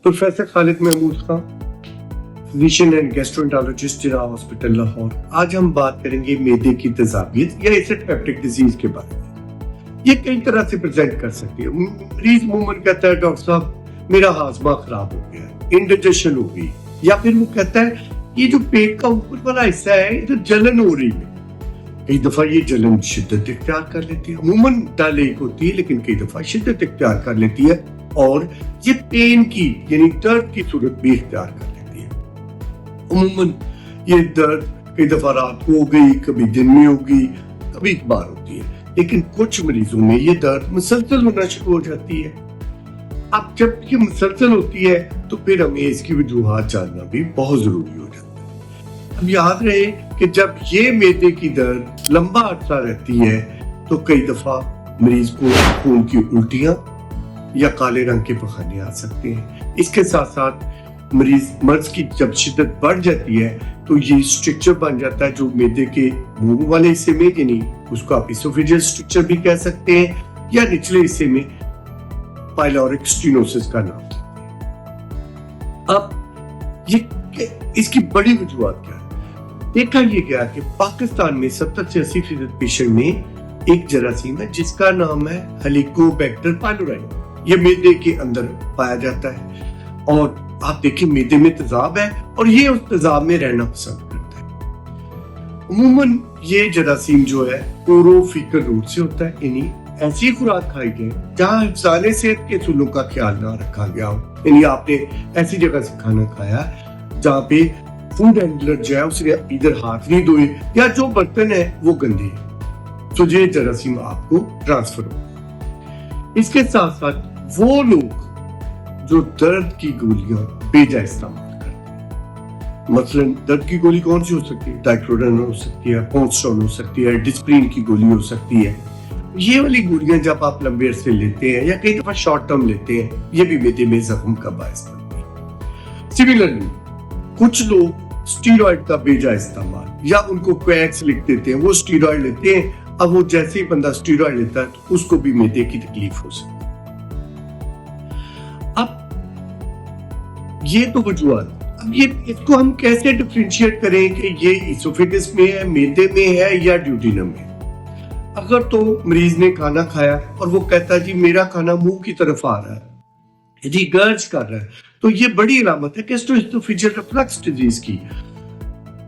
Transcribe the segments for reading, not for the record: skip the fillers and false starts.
Professor Khalid Mahmood Khan, physician and gastroenterologist जिला hospital Lahore. आज हम बात करेंगे मैदे की तेजाबियत या एसिड पेप्टिक डिजीज के बारे में। ये कई तरह से प्रेजेंट कर सकती है। मरीज मुमूमन कहता है डॉक्टर साहब मेरा हाजमा खराब हो गया, इंडाइजेशन हो गई, या फिर वो कहता है ये जो पेट का ऊपर वाला हिस्सा है ये तो जलन हो रही है। कई दफा ये जलन शिद्दत इख्तियार कर लेती है, अमूमन डाल एक होती है लेकिन कई दफा शिद्दत इख्तियार कर लेती है और ये पेन की यानी दर्द की सूरत भी इख्तियार कर लेती है। अमूमन ये दर्द कई दफा रात को हो गई, कभी दिन में होगी, कभी एक बार होती है, लेकिन कुछ मरीजों में ये दर्द मुसलसल होना शुरू हो जाती है। अब जब ये मुसलसल होती है तो फिर हमें इसकी वजूहात जानना भी बहुत जरूरी हो जाता है। अब याद रहे कि जब ये मैदे की दर्द लंबा अरसा रहती है तो कई दफा मरीज को खून की उल्टियां या काले रंग के पखाने आ सकते हैं। इसके साथ साथ मर्ज की जब शिद्दत बढ़ जाती है तो ये स्ट्रक्चर बन जाता है जो मैदे के मुंह वाले हिस्से में, यानी उसको आप इसोफेजियल स्ट्रक्चर भी कह सकते हैं, या निचले हिस्से में पाइलोरिक स्टेनोसिस का नाम। अब ये इसकी बड़ी वजूहत क्या है? देखा ये गया कि पाकिस्तान में 70 से 80% पेशेंट में एक जरासीम है जिसका नाम है हेलिकोबैक्टर पाइलोराई। ये मैदे के अंदर पाया जाता है और आप देखिए मैदे में तेजाब है और ये उस तेजाब में रहना पसंद करता है। अमूमन ये जरासीम जो है ओरोफिकल रूट से होता है, यानी ऐसी खुराक खाई गई जहाँ हिफ्ज़ाने सेहत के असूलों का ख्याल ना रखा गया हो, यानी आपने ऐसी जगह से खाना खाया जहाँ पे फूड हैंडलर जो है उसने इधर हाथ नहीं धोए या जो बर्तन है वो गंदे है, तो ये जरासीम आपको ट्रांसफर हो। इसके साथ साथ वो लोग जो दर्द की गोलियां बेजा इस्तेमाल करते हैं, मसलन दर्द की गोली कौन सी हो सकती है? डाइक्लोडोन हो सकती है, पोस्टोन हो सकती है, डिस्प्रिन की गोली हो सकती है। ये वाली गोलियां जब आप लंबे अरसे लेते हैं या कई दफा शॉर्ट टर्म लेते हैं, ये भी मैदे में जख्म का बायस बनती है। सिमिलरली कुछ लोग स्टीरॉइड का बेजा इस्तेमाल या उनको क्वैक्स लिख देते हैं, वो स्टीरॉइड लेते हैं। अब वो जैसे ही बंदा स्टीरॉइड लेता है तो उसको भी मैदे की तकलीफ हो सकती है। अब ये तो वजूहत। अब ये इसको हम कैसे डिफरेंशिएट करें कि ये इसोफेगस में है, मैदे में है या ड्यूडेनम में? अगर तो मरीज ने खाना खाया और वो कहता है जी मेरा खाना मुंह की तरफ आ रहा है, यदि गर्ज कर रहा है, तो ये बड़ी अलामत है गैस्ट्रोएसोफेजियल रिफ्लक्स डिजीज की।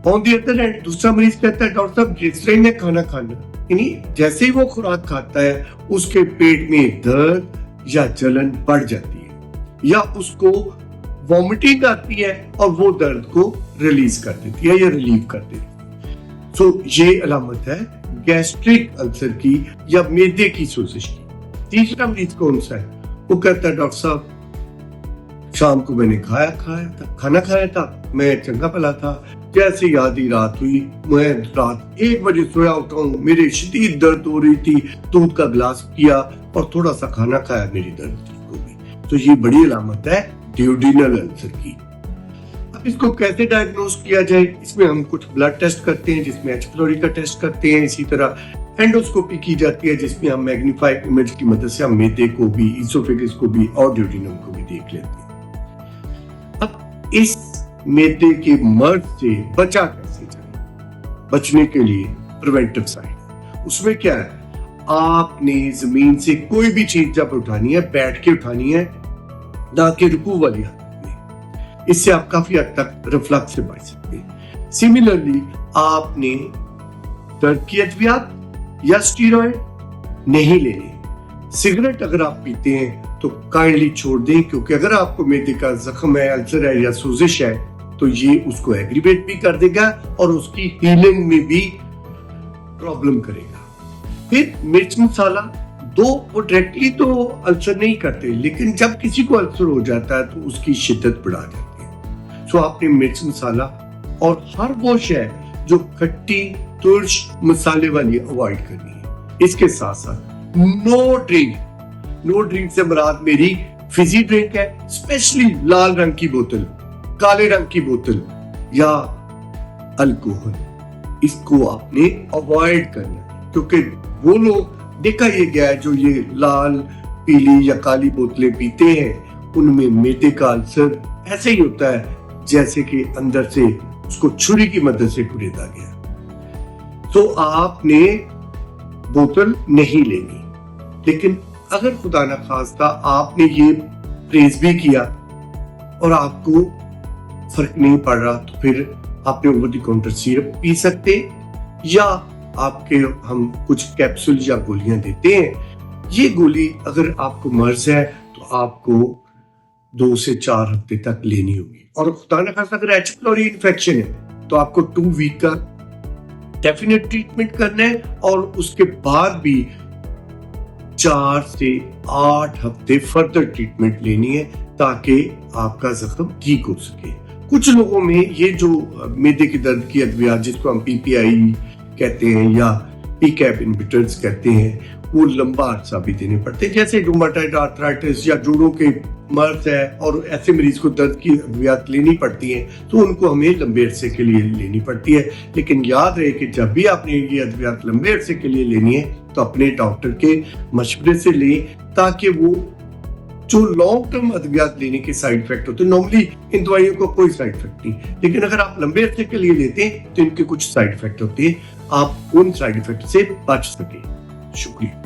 ऑन द अदर हैंड दूसरा मरीज कहता है डॉक्टर साहब जिस तरह ने खाना खाना, यानी जैसे ही वो खुराक खाता है उसके पेट में दर्द या जलन बढ़ जाती है या उसको वॉमिटिंग आती है और वो दर्द को रिलीज कर देती है या रिलीव कर देती है। सो ये अलामत है गैस्ट्रिक अल्सर की या मैदे की सोजिश की। तीसरा मरीज कौन सा है? वो कहता है डॉक्टर साहब शाम को मैंने खाना खाया था, मैं चंगा भला था, जैसे आधी रात हुई मैं रात 1 बजे सोया उठा हूँ, मेरी शदीद दर्द हो रही थी, दूध का गिलास पिया और थोड़ा सा खाना खाया, मेरी दर्द ठीक हो गई। तो ये बड़ी अलामत है ड्यूडेनल अल्सर की। अब इसको कैसे डायग्नोज किया जाए? इसमें हम कुछ ब्लड टेस्ट करते हैं जिसमें एच पिलोरी का टेस्ट करते हैं, इसी तरह एंडोस्कोपी की जाती है जिसमें हम मैग्नीफाइड इमेज की मदद से हम मैदे को भी, इसोफेगस को भी और ड्यूडेनम को भी देख लेते हैं। अब इस मैदे के मर्ज से बचा कैसे जाए? बचने के लिए प्रिवेंटिव साइड उसमें क्या है? आपने जमीन से कोई भी चीज जब उठानी है बैठ के उठानी है, ना कि रुकू वाली हालत में। इससे आप काफी हद तक रिफ्लक्स से बच सकते हैं। सिमिलरली आपने दर्द की अद्वियात या स्टीरॉइड नहीं लेने। सिगरेट अगर आप पीते हैं तो काइंडली छोड़ दें, क्योंकि अगर आपको मैदे का जख्म है, अल्सर है या सोजिश है तो ये उसको एग्रीवेट भी कर देगा और उसकी हीलिंग में भी प्रॉब्लम करेगा। फिर मिर्च मसाला दो, वो डायरेक्टली तो अल्सर नहीं करते, लेकिन जब किसी को अल्सर हो जाता है तो उसकी शिद्दत बढ़ा जाती है। सो आपने मिर्च मसाला और हर वो शय जो खट्टी तुर्श मसाले वाली अवॉइड करनी है। इसके साथ साथ नो ड्रिंक से मुराद मेरी फिजी ड्रिंक है, स्पेशली लाल रंग की बोतल, काले रंग की बोतल या अल्कोहल, इसको आपने अवॉइड करना, क्योंकि वो लोग देखा ये गया है जो ये लाल पीली या काली बोतलें पीते हैं उनमें मैदे का अल्सर ऐसे ही होता है जैसे कि अंदर से उसको छुरी की मदद से कुरेदा गया। तो आपने बोतल नहीं लेनी, लेकिन अगर खुदा ना खास्ता आपने ये परहेज भी किया और आपको फर्क नहीं पड़ रहा, तो फिर आपने over the counter syrup P सकते, या आपके हम कुछ कैप्सूल या गोलियां देते हैं। ये गोली अगर आपको मर्ज है तो आपको 2 से 4 हफ्ते तक लेनी होगी, और खुदा ना खास्ता अगर एच पिलोरी इन्फेक्शन है तो आपको 2 वीक का डेफिनेट ट्रीटमेंट करना है, और उसके बाद भी 4 से 8 हफ्ते फर्दर ट्रीटमेंट लेनी है ताकि आपका जख्म ठीक हो सके। कुछ लोगों में ये जो मैदे के दर्द की अद्वियात जिसको हम पीपीआई कहते हैं या पीकैप इनहिबिटर्स कहते हैं, वो लंबा अरसा भी देने पड़ते हैं। जैसे रूमेटॉइड आर्थराइटिस या जोड़ों के मर्ज है और ऐसे मरीज को दर्द की अद्वियात लेनी पड़ती हैं, तो उनको हमें लंबे अरसे के लिए लेनी पड़ती है। लेकिन याद रहे कि जब भी आपने ये अद्वियात लंबे अरसे के लिए लेनी है तो अपने डॉक्टर के मशवरे से लें, ताकि वो जो लॉन्ग टर्म अद्वियात लेने के साइड इफेक्ट होते हैं, नॉर्मली इन दवाइयों को कोई साइड इफेक्ट नहीं, लेकिन अगर आप लंबे अरसे के लिए लेते हैं तो इनके कुछ साइड इफेक्ट होते हैं, आप उन साइड इफेक्ट से बच सके। शुक्रिया।